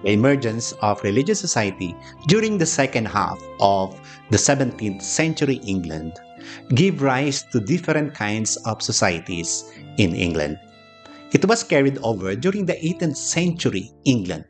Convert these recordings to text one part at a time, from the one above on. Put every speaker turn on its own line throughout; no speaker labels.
The emergence of religious society during the second half of the 17th century England gave rise to different kinds of societies in England. It was carried over during the 18th century England,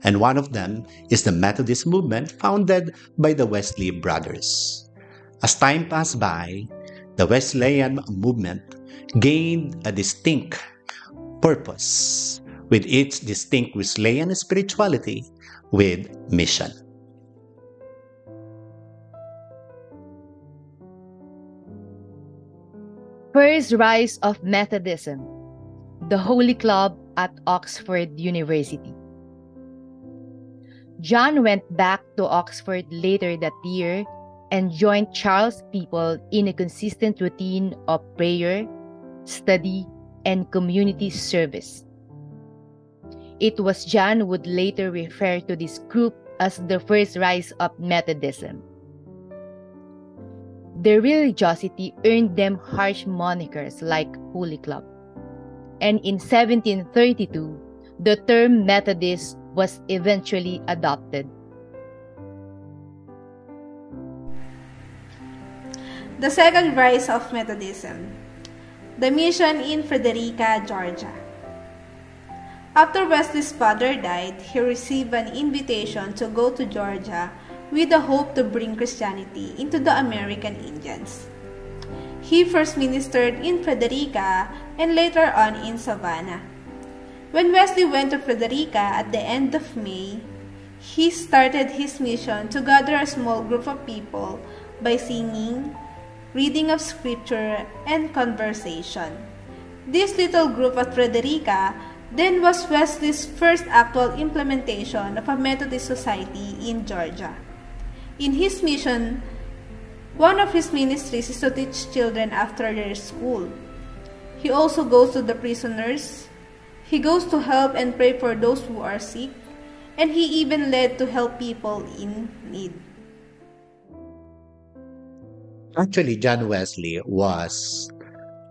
and one of them is the Methodist movement founded by the Wesley brothers. As time passed by, the Wesleyan movement gained a distinct purpose with its distinct Wesleyan spirituality with mission.
First rise of Methodism, the Holy Club at Oxford University. John went back to Oxford later that year and joined Charles' people in a consistent routine of prayer, study, and community service. It was John who would later refer to this group as the first rise of Methodism. Their religiosity earned them harsh monikers like Holy Club. And in 1732, the term Methodist was eventually adopted.
The second rise of Methodism, the mission in Frederica, Georgia. After Wesley's father died, he received an invitation to go to Georgia with the hope to bring Christianity into the American Indians. He first ministered in Frederica and later on in Savannah. When Wesley went to Frederica at the end of May, he started his mission to gather a small group of people by singing, reading of scripture, and conversation. This little group at Frederica then was Wesley's first actual implementation of a Methodist society in Georgia. In his mission, one of his ministries is to teach children after their school. He also goes to the prisoners. He goes to help and pray for those who are sick, and he even led to help people in need.
Actually, John Wesley was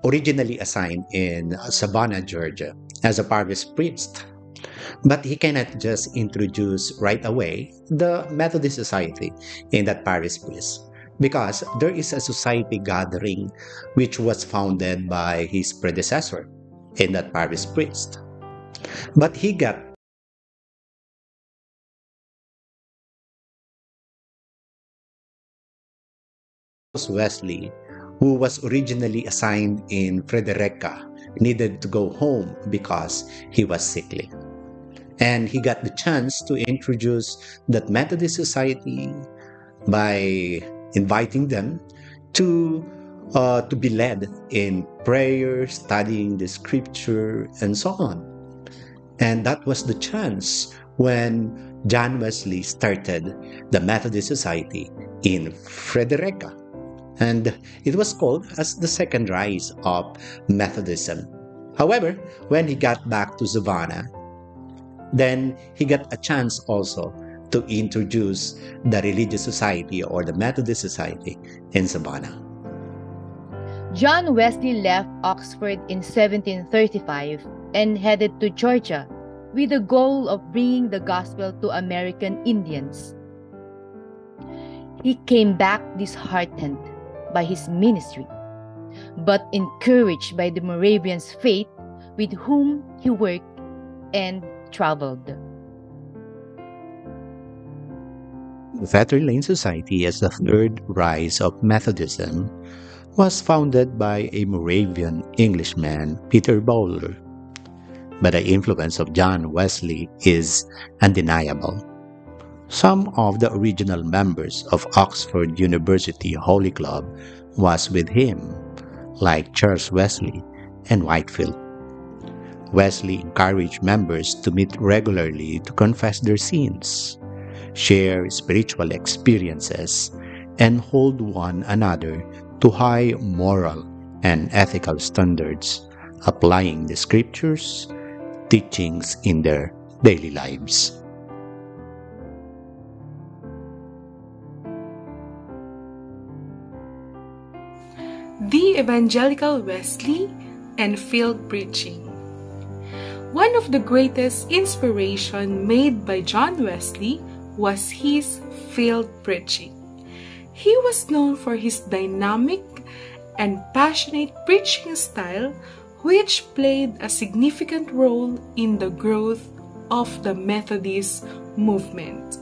originally assigned in Savannah, Georgia, as a parish priest. But he cannot just introduce right away the Methodist Society in that parish priest because there is a society gathering which was founded by his predecessor in that parish priest. But he got Wesley, who was originally assigned in Frederica, needed to go home because he was sickly. And he got the chance to introduce that Methodist Society by inviting them to be led in prayer, studying the scripture, and so on. And that was the chance when John Wesley started the Methodist Society in Frederica. And it was called as the second rise of Methodism. However, when he got back to Savannah, then he got a chance also to introduce the religious society or the Methodist Society in Savannah.
John Wesley left Oxford in 1735 and headed to Georgia with the goal of bringing the gospel to American Indians. He came back disheartened by his ministry, but encouraged by the Moravians' faith with whom he worked and traveled.
The Fetter Lane Society, as the third rise of Methodism, was founded by a Moravian Englishman, Peter Bowler. But the influence of John Wesley is undeniable. Some of the original members of Oxford University Holy Club was with him, like Charles Wesley and Whitefield. Wesley encouraged members to meet regularly to confess their sins, share spiritual experiences, and hold one another to high moral and ethical standards, applying the scriptures, teachings in their daily lives.
The Evangelical Wesley and Field Preaching. One of the greatest inspiration made by John Wesley was his field preaching. He was known for his dynamic and passionate preaching style, which played a significant role in the growth of the Methodist movement.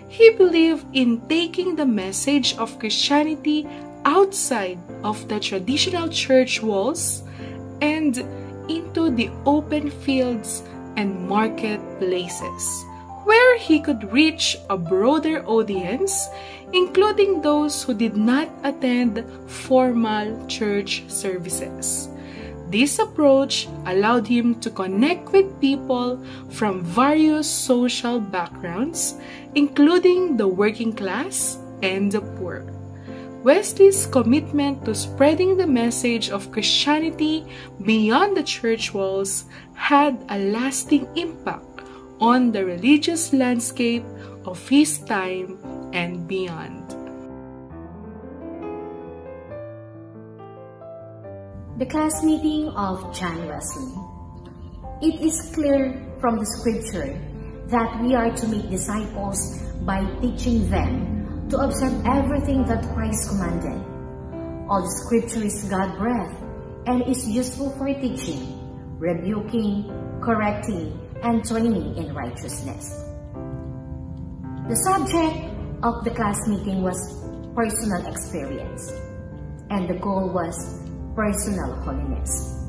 He believed in taking the message of Christianity outside of the traditional church walls and into the open fields and marketplaces, where he could reach a broader audience, including those who did not attend formal church services. This approach allowed him to connect with people from various social backgrounds, including the working class and the poor. Wesley's commitment to spreading the message of Christianity beyond the church walls had a lasting impact on the religious landscape of his time and beyond.
The class meeting of John Wesley. It is clear from the scripture that we are to make disciples by teaching them to observe everything that Christ commanded. All scripture is God-breathed and is useful for teaching, rebuking, correcting, and training in righteousness. The subject of the class meeting was personal experience, and the goal was personal holiness.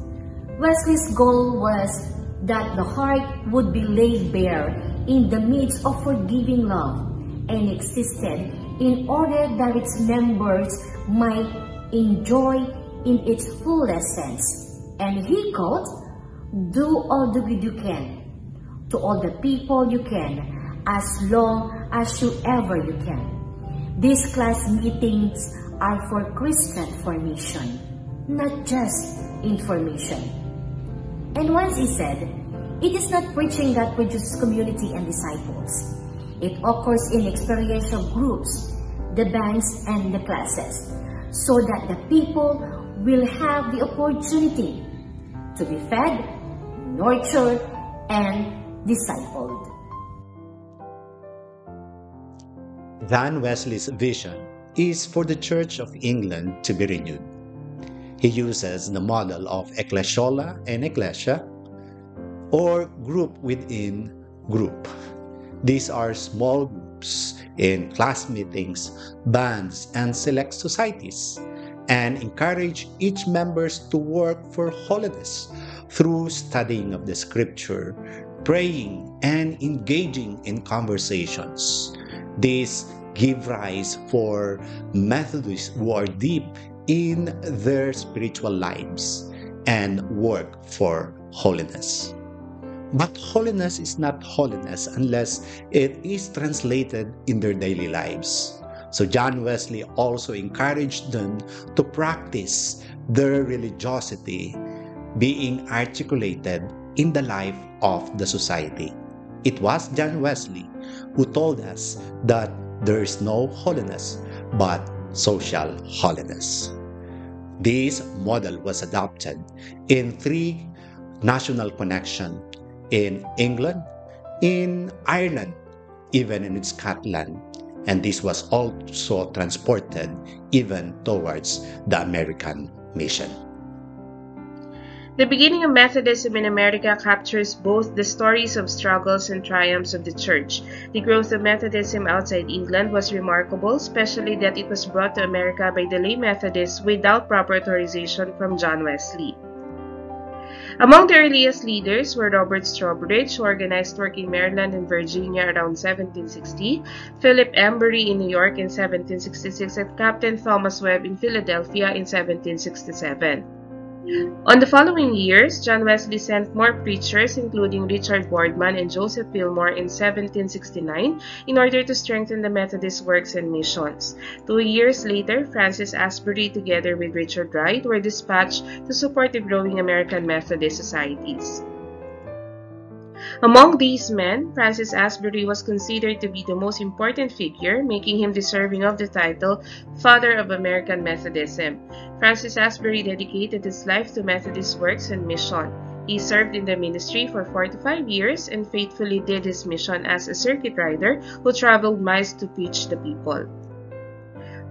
Wesley's goal was that the heart would be laid bare in the midst of forgiving love and existed in order that its members might enjoy in its fullest sense. And he quote, "Do all the good you can, to all the people you can, as long as you ever you can." These class meetings are for Christian formation, not just information. And once he said, it is not preaching that produces community and disciples. It occurs in experiential groups, the bands and the classes, so that the people will have the opportunity to be fed, nurtured, and discipled.
John Wesley's vision is for the Church of England to be renewed. He uses the model of ecclesiola and ecclesia, or group within group. These are small groups in class meetings, bands, and select societies, and encourage each members to work for holiness through studying of the scripture, praying, and engaging in conversations. These give rise for Methodists who are deep in their spiritual lives and work for holiness. But holiness is not holiness unless it is translated in their daily lives. So John Wesley also encouraged them to practice their religiosity being articulated in the life of the society. It was John Wesley who told us that there is no holiness but social holiness. This model was adopted in 3 national connections in England, in Ireland, even in Scotland, and this was also transported even towards the American mission.
The beginning of Methodism in America captures both the stories of struggles and triumphs of the Church. The growth of Methodism outside England was remarkable, especially that it was brought to America by the lay Methodists without proper authorization from John Wesley. Among the earliest leaders were Robert Strawbridge, who organized work in Maryland and Virginia around 1760, Philip Embury in New York in 1766, and Captain Thomas Webb in Philadelphia in 1767. On the following years, John Wesley sent more preachers, including Richard Boardman and Joseph Fillmore in 1769, in order to strengthen the Methodist works and missions. 2 years later, Francis Asbury, together with Richard Wright, were dispatched to support the growing American Methodist societies. Among these men, Francis Asbury was considered to be the most important figure, making him deserving of the title Father of American Methodism. Francis Asbury dedicated his life to Methodist works and mission. He served in the ministry for 45 years and faithfully did his mission as a circuit rider who traveled miles to preach the people.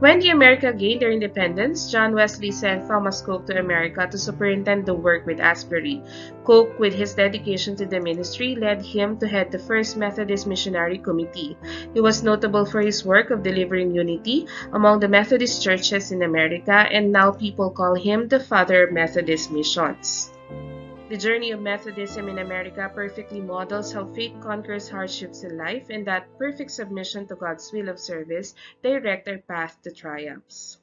When the America gained their independence, John Wesley sent Thomas Coke to America to superintend the work with Asbury. Coke, with his dedication to the ministry, led him to head the First Methodist Missionary Committee. He was notable for his work of delivering unity among the Methodist churches in America, and now people call him the Father of Methodist Missions. The journey of Methodism in America perfectly models how faith conquers hardships in life, and that perfect submission to God's will of service direct our path to triumphs.